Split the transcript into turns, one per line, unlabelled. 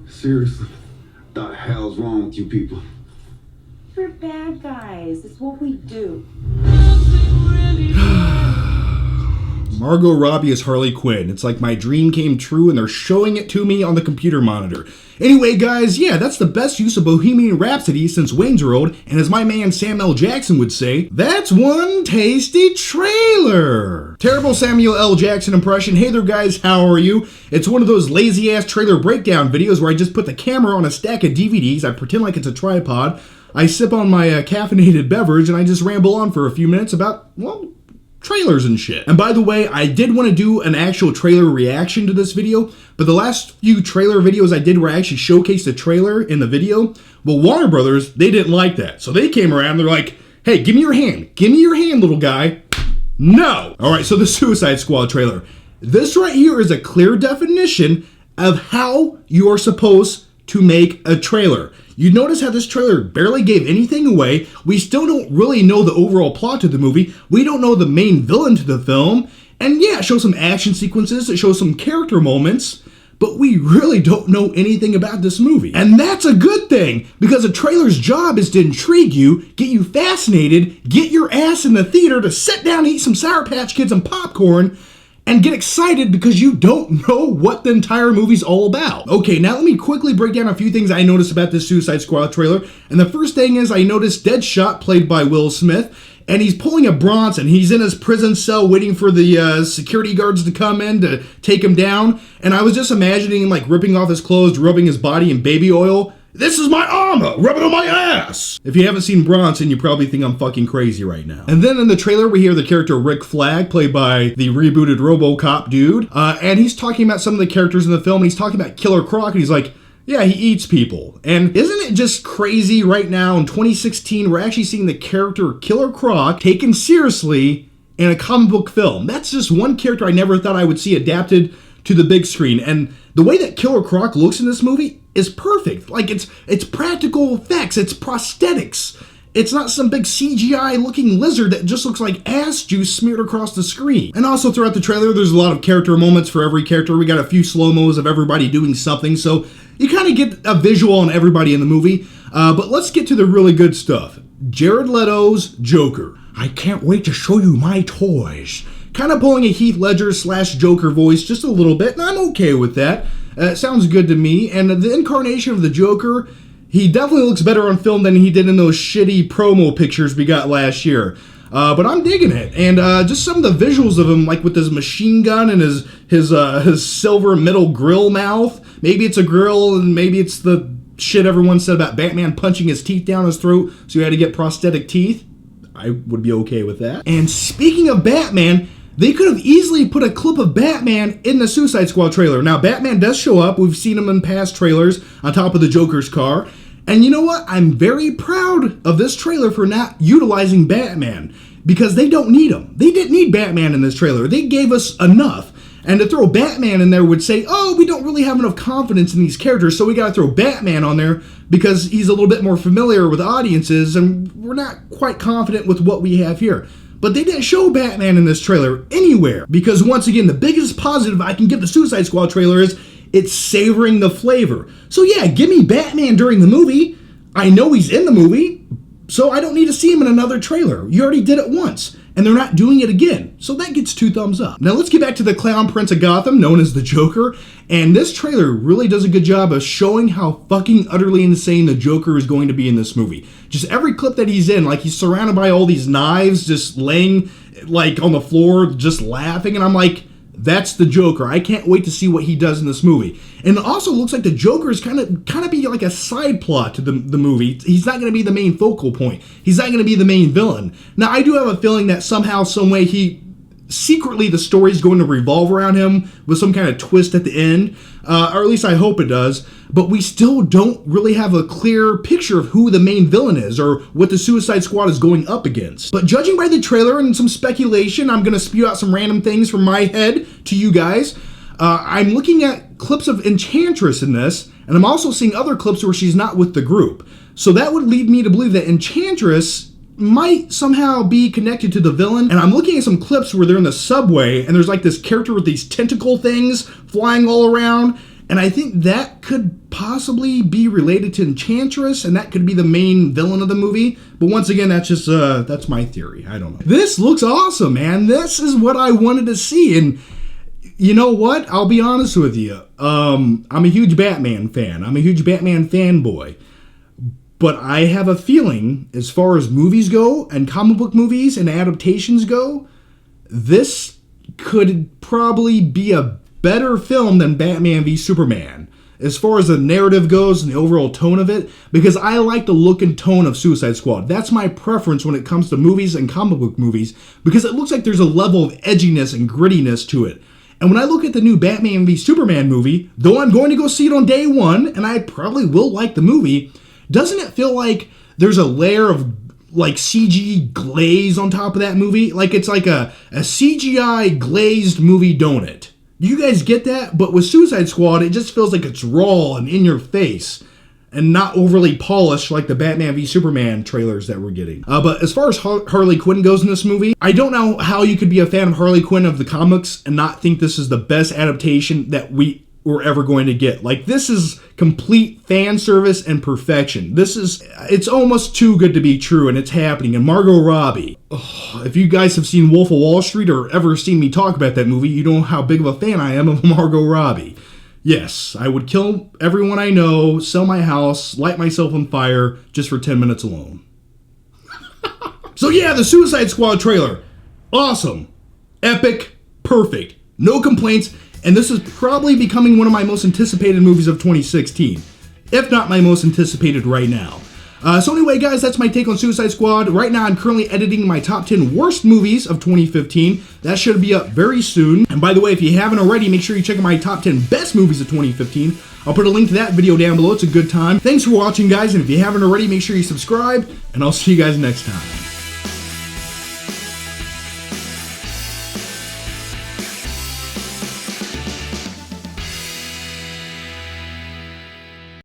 Seriously, what the hell's wrong with you people?
We're bad guys. It's what we do.
Margot Robbie is Harley Quinn. It's like my dream came true and they're showing it to me on the computer monitor. Anyway, guys, yeah, that's the best use of Bohemian Rhapsody since Wayne's World, and as my man Samuel L. Jackson would say, that's one tasty trailer. Terrible Samuel L. Jackson impression. Hey there, guys, how are you? It's one of those lazy-ass trailer breakdown videos where I just put the camera on a stack of DVDs, I pretend like it's a tripod, I sip on my caffeinated beverage, and I just ramble on for a few minutes about, well, trailers and shit. And by the way, I did want to do an actual trailer reaction to this video, but the last few trailer videos I did where I actually showcased the trailer in the video, well, Warner Brothers, they didn't like that. So they came around, they're like, hey, give me your hand. Give me your hand, little guy. No. All right, so the Suicide Squad trailer. This right here is a clear definition of how you are supposed to make a trailer. You notice how this trailer barely gave anything away. We still don't really know the overall plot to the movie. We don't know the main villain to the film. And yeah, it shows some action sequences, it shows some character moments, but we really don't know anything about this movie. And that's a good thing, because a trailer's job is to intrigue you, get you fascinated, get your ass in the theater to sit down and eat some Sour Patch Kids and popcorn, and get excited because you don't know what the entire movie's all about. Okay, now let me quickly break down a few things I noticed about this Suicide Squad trailer. And the first thing is I noticed Deadshot, played by Will Smith, and he's pulling a Bronson. He's in his prison cell waiting for the security guards to come in to take him down. And I was just imagining him like ripping off his clothes, rubbing his body in baby oil. This is my armor! Rub it on my ass! If you haven't seen Bronson, you probably think I'm fucking crazy right now. And then in the trailer, we hear the character Rick Flag, played by the rebooted RoboCop dude. And he's talking about some of the characters in the film, and he's talking about Killer Croc, and he's like, yeah, he eats people. And isn't it just crazy right now in 2016, we're actually seeing the character Killer Croc taken seriously in a comic book film. That's just one character I never thought I would see adapted to the big screen. And the way that Killer Croc looks in this movie is perfect. Like, it's practical effects, it's prosthetics. It's not some big CGI looking lizard that just looks like ass juice smeared across the screen. And also throughout the trailer, there's a lot of character moments for every character. We got a few slow-mos of everybody doing something, so you kind of get a visual on everybody in the movie. But let's get to the really good stuff. Jared Leto's Joker. I can't wait to show you my toys. Kind of pulling a Heath Ledger / Joker voice just a little bit, and I'm okay with that. It sounds good to me. And the incarnation of the Joker, he definitely looks better on film than he did in those shitty promo pictures we got last year. But I'm digging it. And just some of the visuals of him, like with his machine gun and his silver metal grill mouth. Maybe it's a grill, and maybe it's the shit everyone said about Batman punching his teeth down his throat, so he had to get prosthetic teeth. I would be okay with that. And speaking of Batman, they could have easily put a clip of Batman in the Suicide Squad trailer. Now, Batman does show up. We've seen him in past trailers on top of the Joker's car. And you know what? I'm very proud of this trailer for not utilizing Batman, because they don't need him. They didn't need Batman in this trailer. They gave us enough. And to throw Batman in there would say, oh, we don't really have enough confidence in these characters, so we gotta throw Batman on there because he's a little bit more familiar with audiences, and we're not quite confident with what we have here. But they didn't show Batman in this trailer anywhere, because once again, the biggest positive I can give the Suicide Squad trailer is it's savoring the flavor. So yeah, give me Batman during the movie. I know he's in the movie, so I don't need to see him in another trailer. You already did it once, and they're not doing it again. So that gets 2 thumbs up. Now let's get back to the Clown Prince of Gotham, known as the Joker. And this trailer really does a good job of showing how fucking utterly insane the Joker is going to be in this movie. Just every clip that he's in, like he's surrounded by all these knives, just laying like on the floor, just laughing. And I'm like, that's the Joker. I can't wait to see what he does in this movie. And it also looks like the Joker is kind of be like a side plot to the movie. He's not going to be the main focal point. He's not going to be the main villain. Now, I do have a feeling that somehow, some way, secretly the story's going to revolve around him with some kind of twist at the end, or at least I hope it does. But we still don't really have a clear picture of who the main villain is or what the Suicide Squad is going up against. But judging by the trailer and some speculation, I'm going to spew out some random things from my head to you guys. I'm looking at clips of Enchantress in this, and I'm also seeing other clips where she's not with the group. So that would lead me to believe that Enchantress might somehow be connected to the villain. And I'm looking at some clips where they're in the subway, and there's like this character with these tentacle things flying all around. And I think that could possibly be related to Enchantress, and that could be the main villain of the movie. But once again, that's my theory. I don't know. This looks awesome, man. This is what I wanted to see. And you know what? I'll be honest with you. I'm a huge Batman fan. I'm a huge Batman fanboy. But I have a feeling, as far as movies go, and comic book movies and adaptations go, this could probably be a better film than Batman v Superman, as far as the narrative goes and the overall tone of it, because I like the look and tone of Suicide Squad. That's my preference when it comes to movies and comic book movies, because it looks like there's a level of edginess and grittiness to it. And when I look at the new Batman v Superman movie, though I'm going to go see it on day one, and I probably will like the movie, doesn't it feel like there's a layer of like CG glaze on top of that movie? Like it's like a CGI glazed movie donut. You guys get that? But with Suicide Squad, it just feels like it's raw and in your face and not overly polished like the Batman v Superman trailers that we're getting. But as far as Harley Quinn goes in this movie, I don't know how you could be a fan of Harley Quinn of the comics and not think this is the best adaptation that we're ever going to get. Like, this is complete fan service and perfection. It's almost too good to be true, and it's happening. And Margot Robbie. Oh, if you guys have seen Wolf of Wall Street or ever seen me talk about that movie, you know how big of a fan I am of Margot Robbie. Yes, I would kill everyone I know, sell my house, light myself on fire just for 10 minutes alone. So yeah, the Suicide Squad trailer. Awesome. Epic. Perfect. No complaints. And this is probably becoming one of my most anticipated movies of 2016. If not my most anticipated right now. So anyway, guys, that's my take on Suicide Squad. Right now, I'm currently editing my top 10 worst movies of 2015. That should be up very soon. And by the way, if you haven't already, make sure you check out my top 10 best movies of 2015. I'll put a link to that video down below. It's a good time. Thanks for watching, guys. And if you haven't already, make sure you subscribe. And I'll see you guys next time.